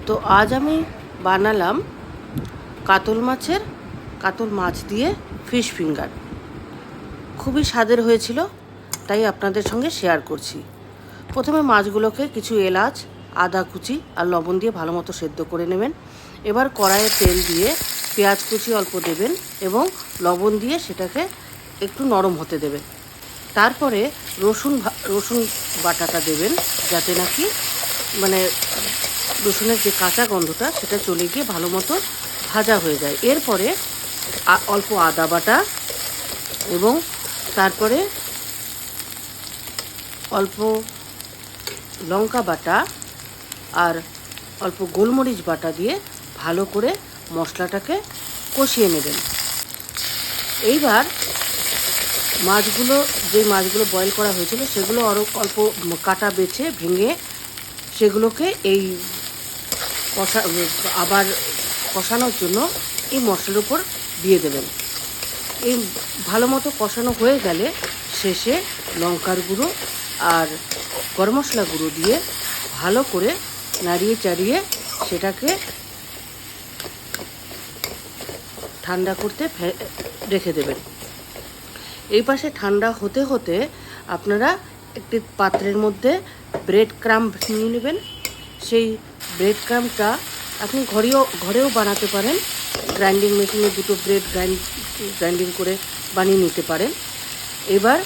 তো আজ আমি বানালাম কাতল মাছ দিয়ে ফিশ ফিঙ্গার। খুবই স্বাদের হয়েছিল, তাই আপনাদের সঙ্গে শেয়ার করছি। প্রথমে মাছগুলোকে কিছু এলাচ, আদা কুচি আর লবণ দিয়ে ভালো মতো সেদ্ধ করে নেবেন। এবার কড়াইয়ে তেল দিয়ে পেঁয়াজ কুচি অল্প দেবেন এবং লবণ দিয়ে সেটাকে একটু নরম হতে দেবেন। তারপরে রসুন বাটাটা দেবেন, যাতে নাকি রসুনের যে কাঁচা গন্ধটা সেটা চলে গিয়ে ভালো মতো ভাজা হয়ে যায়। এরপরে অল্প আদা বাটা এবং তারপরে অল্প লঙ্কা বাটা আর অল্প গোলমরিচ বাটা দিয়ে ভালো করে মশলাটাকে কষিয়ে নেবেন। এইবার যে মাছগুলো বয়েল করা হয়েছিল সেগুলো আরও অল্প কাটা বেছে ভেঙে সেগুলোকে এই আবার কষানোর জন্য এই মশলার উপর দিয়ে দেবেন। এই ভালো মতো কষানো হয়ে গেলে শেষে লঙ্কার গুঁড়ো আর গরম মশলা গুঁড়ো দিয়ে ভালো করে নাড়িয়ে চাড়িয়ে সেটাকে ঠান্ডা করতে রেখে দেবেন। এই পাশে ঠান্ডা হতে হতে আপনারা একটি পাত্রের মধ্যে ব্রেড ক্রাম্ব নিয়ে নেবেন। সেই ব্রেড ক্রাম্বটা আপনি ঘরেও বানাতে পারেন। গ্রাইন্ডিং মেশিনে দুটো ব্রেড গ্রাইন্ডিং করে বানিয়ে নিতে পারেন। এবার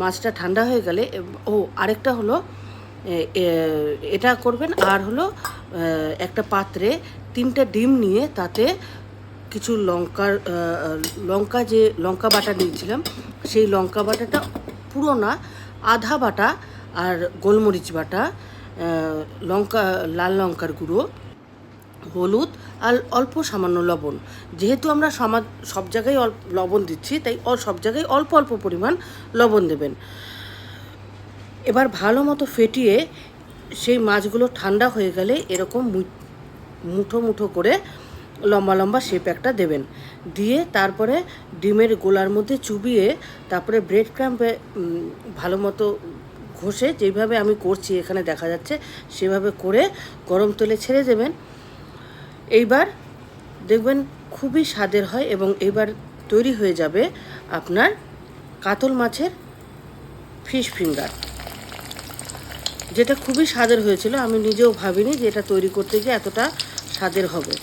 মাছটা ঠান্ডা হয়ে গেলে আরেকটা হলো এটা করবেন। আর হলো একটা পাত্রে 3টে ডিম নিয়ে তাতে কিছু লঙ্কা বাটা নিয়েছিলাম, সেই লঙ্কা বাটাটা পুরো না, আধা বাটা, আর গোলমরিচ বাটা, লাল লঙ্কার গুঁড়ো, হলুদ আর অল্প সামান্য লবণ। যেহেতু আমরা সব জায়গায় লবণ দিচ্ছি, তাই সব জায়গায় অল্প অল্প পরিমাণ লবণ দেবেন। এবার ভালো মতো ফেটিয়ে সেই মাছগুলো ঠান্ডা হয়ে গেলে এরকম মুঠো মুঠো করে লম্বা লম্বা শেপ একটা দেবেন। দিয়ে তারপরে ডিমের গোলার মধ্যে চুবিয়ে তারপরে ব্রেড ক্রাম্বে ভালো মতো ঘষে, যেভাবে আমি করছি এখানে দেখা যাচ্ছে সেভাবে করে গরম তেলে ছেড়ে দেবেন। এইবার দেখবেন খুবই স্বাদের হয় এবং এইবার তৈরি হয়ে যাবে আপনার কাতল মাছের ফিশ ফিঙ্গার, যেটা খুবই স্বাদের হয়েছিল। আমি নিজেও ভাবিনি যে এটা তৈরি করতে গিয়ে এতটা স্বাদের হবে।